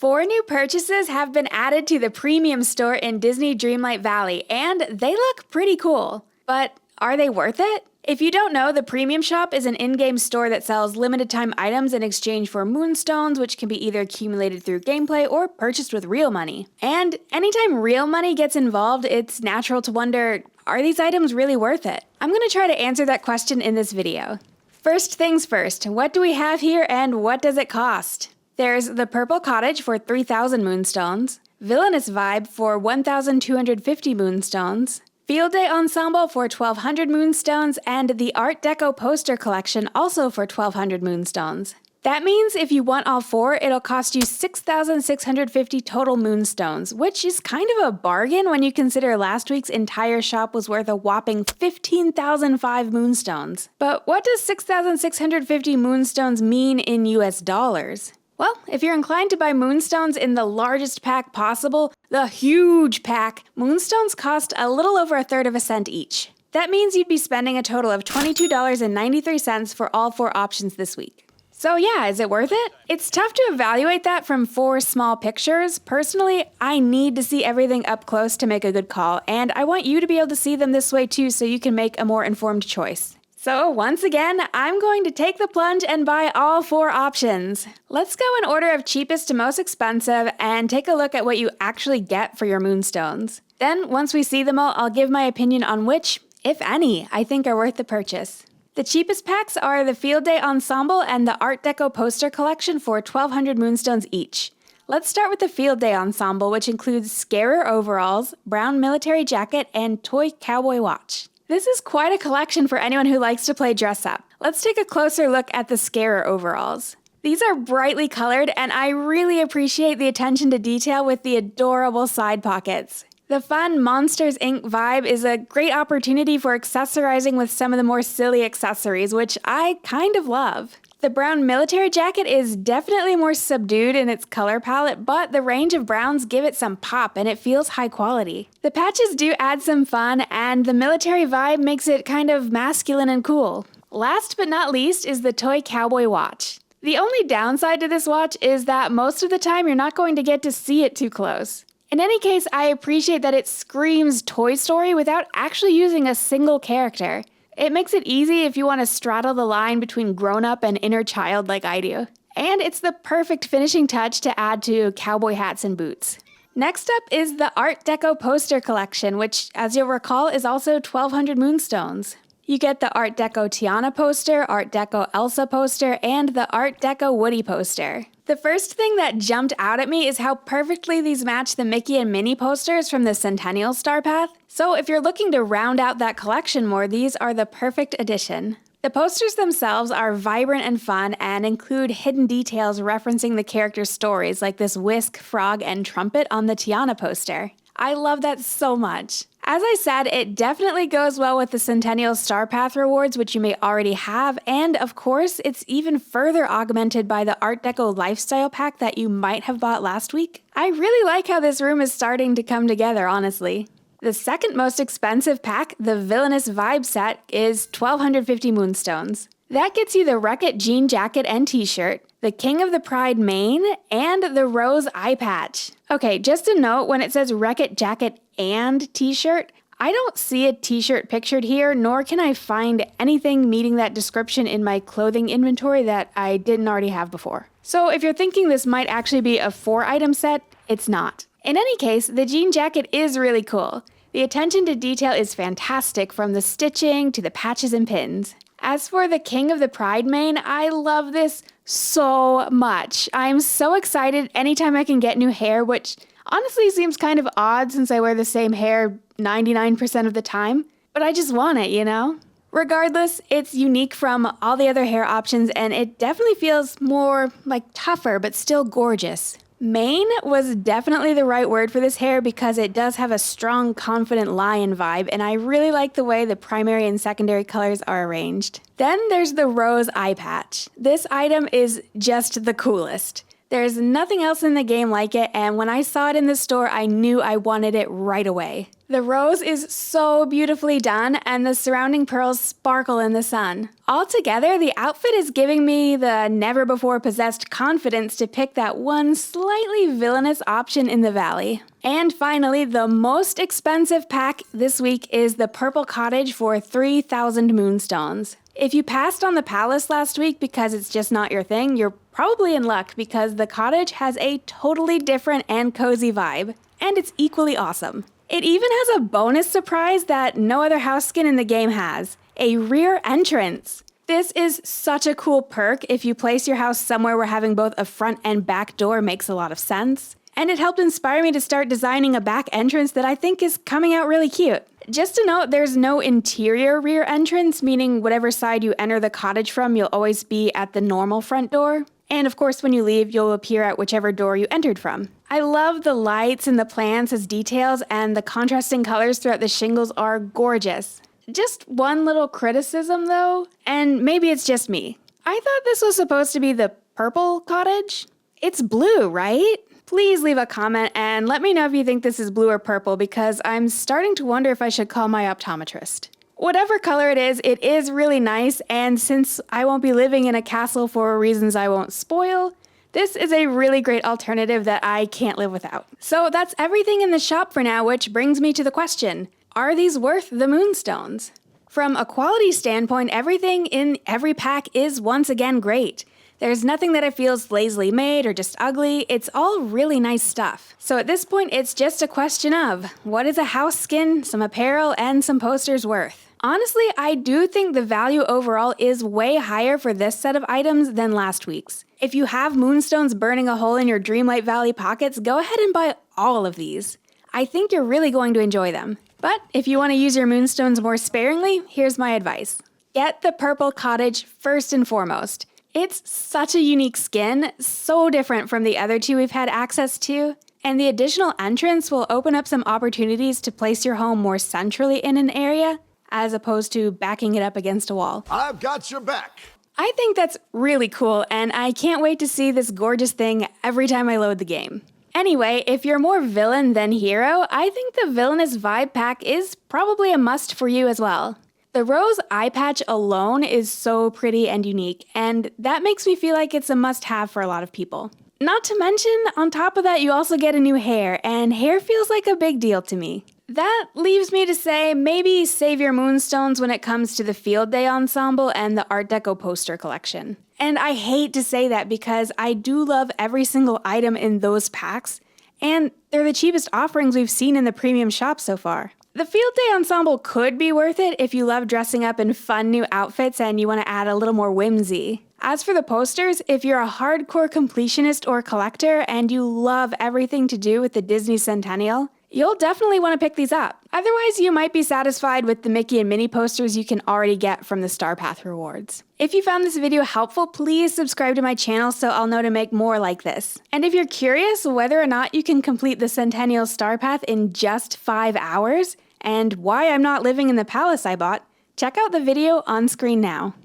4 new purchases have been added to the premium store in Disney Dreamlight Valley, and they look pretty cool. But are they worth it? If you don't know, the Premium Shop is an in-game store that sells limited-time items in exchange for Moonstones, which can be either accumulated through gameplay or purchased with real money. And anytime real money gets involved, it's natural to wonder, are these items really worth it? I'm going to try to answer that question in this video. First things first, what do we have here and what does it cost? There's the Purple Cottage for 3,000 Moonstones, Villainous Vibe for 1,250 Moonstones, Field Day Ensemble for 1,200 Moonstones, and the Art Deco Poster Collection also for 1,200 Moonstones. That means if you want all 4, it'll cost you 6,650 total Moonstones, which is kind of a bargain when you consider last week's entire shop was worth a whopping 15,005 Moonstones. But what does 6,650 Moonstones mean in US dollars? Well, if you're inclined to buy Moonstones in the largest pack possible, the huge pack, Moonstones cost a little over 1/3 of a cent each. That means you'd be spending a total of $22.93 for all 4 options this week. So yeah, is it worth it? It's tough to evaluate that from 4 small pictures. Personally, I need to see everything up close to make a good call, and I want you to be able to see them this way too so you can make a more informed choice. So once again, I'm going to take the plunge and buy all 4 options. Let's go in order of cheapest to most expensive and take a look at what you actually get for your Moonstones. Then, once we see them all, I'll give my opinion on which, if any, I think are worth the purchase. The cheapest packs are the Field Day Ensemble and the Art Deco Poster Collection for 1,200 Moonstones each. Let's start with the Field Day Ensemble, which includes Scarer overalls, brown military jacket, and Toy Cowboy Watch. This is quite a collection for anyone who likes to play dress up. Let's take a closer look at the Scarer overalls. These are brightly colored, and I really appreciate the attention to detail with the adorable side pockets. The fun Monsters, Inc. vibe is a great opportunity for accessorizing with some of the more silly accessories, which I kind of love. The brown military jacket is definitely more subdued in its color palette, but the range of browns give it some pop and it feels high quality. The patches do add some fun, and the military vibe makes it kind of masculine and cool. Last but not least is the Toy Cowboy Watch. The only downside to this watch is that most of the time you're not going to get to see it too close. In any case, I appreciate that it screams Toy Story without actually using a single character. It makes it easy if you want to straddle the line between grown-up and inner child like I do. And it's the perfect finishing touch to add to cowboy hats and boots. Next up is the Art Deco Poster Collection, which, as you'll recall, is also 1,200 Moonstones. You get the Art Deco Tiana poster, Art Deco Elsa poster, and the Art Deco Woody poster. The first thing that jumped out at me is how perfectly these match the Mickey and Minnie posters from the Centennial Star Path. So if you're looking to round out that collection more, these are the perfect addition. The posters themselves are vibrant and fun and include hidden details referencing the characters' stories, like this whisk, frog, and trumpet on the Tiana poster. I love that so much. As I said, it definitely goes well with the Centennial Star Path rewards, which you may already have, and of course, it's even further augmented by the Art Deco Lifestyle Pack that you might have bought last week. I really like how this room is starting to come together, honestly. The second most expensive pack, the Villainous Vibe set, is 1,250 Moonstones. That gets you the Wreck-It jean jacket and t-shirt, the King of the Pride mane, and the Rose Eyepatch. Okay, just a note, when it says Wreck-It jacket and t-shirt, I don't see a t-shirt pictured here, nor can I find anything meeting that description in my clothing inventory that I didn't already have before. So if you're thinking this might actually be a 4-item set, it's not. In any case, the jean jacket is really cool. The attention to detail is fantastic, from the stitching to the patches and pins. As for the King of the Pride mane, I love this so much. I'm so excited anytime I can get new hair, which honestly seems kind of odd since I wear the same hair 99% of the time, but I just want it, you know? Regardless, it's unique from all the other hair options, and it definitely feels more like tougher but still gorgeous. Mane was definitely the right word for this hair because it does have a strong, confident lion vibe, and I really like the way the primary and secondary colors are arranged. Then there's the Rose Eyepatch. This item is just the coolest. There's nothing else in the game like it, and when I saw it in the store, I knew I wanted it right away. The rose is so beautifully done, and the surrounding pearls sparkle in the sun. Altogether, the outfit is giving me the never-before-possessed confidence to pick that one slightly villainous option in the valley. And finally, the most expensive pack this week is the Purple Cottage for 3,000 Moonstones. If you passed on the Palace last week because it's just not your thing, you're probably in luck because the cottage has a totally different and cozy vibe, and it's equally awesome. It even has a bonus surprise that no other house skin in the game has, a rear entrance. This is such a cool perk if you place your house somewhere where having both a front and back door makes a lot of sense. And it helped inspire me to start designing a back entrance that I think is coming out really cute. Just to note, there's no interior rear entrance, meaning whatever side you enter the cottage from, you'll always be at the normal front door. And of course, when you leave, you'll appear at whichever door you entered from. I love the lights and the plants as details, and the contrasting colors throughout the shingles are gorgeous. Just one little criticism though, and maybe it's just me. I thought this was supposed to be the Purple Cottage. It's blue, right? Please leave a comment and let me know if you think this is blue or purple, because I'm starting to wonder if I should call my optometrist. Whatever color it is really nice, and since I won't be living in a castle for reasons I won't spoil, this is a really great alternative that I can't live without. So that's everything in the shop for now, which brings me to the question, are these worth the Moonstones? From a quality standpoint, everything in every pack is once again great. There's nothing that I feel is lazily made or just ugly, it's all really nice stuff. So at this point, it's just a question of, what is a house skin, some apparel, and some posters worth? Honestly, I do think the value overall is way higher for this set of items than last week's. If you have Moonstones burning a hole in your Dreamlight Valley pockets, go ahead and buy all of these. I think you're really going to enjoy them. But if you want to use your Moonstones more sparingly, here's my advice. Get the Purple Cottage first and foremost. It's such a unique skin, so different from the other two we've had access to, and the additional entrance will open up some opportunities to place your home more centrally in an area, as opposed to backing it up against a wall. I've got your back. I think that's really cool, and I can't wait to see this gorgeous thing every time I load the game. Anyway, if you're more villain than hero, I think the Villainous Vibe pack is probably a must for you as well. The Rose Eyepatch alone is so pretty and unique, and that makes me feel like it's a must-have for a lot of people. Not to mention, on top of that, you also get a new hair, and hair feels like a big deal to me. That leaves me to say maybe save your Moonstones when it comes to the Field Day Ensemble and the Art Deco Poster Collection. And I hate to say that because I do love every single item in those packs, and they're the cheapest offerings we've seen in the premium shop so far. The Field Day Ensemble could be worth it if you love dressing up in fun new outfits and you want to add a little more whimsy. As for the posters, if you're a hardcore completionist or collector and you love everything to do with the Disney Centennial, you'll definitely want to pick these up. Otherwise, you might be satisfied with the Mickey and Minnie posters you can already get from the Star Path rewards. If you found this video helpful, please subscribe to my channel so I'll know to make more like this. And if you're curious whether or not you can complete the Centennial Star Path in just 5 hours, and why I'm not living in the palace I bought, check out the video on screen now.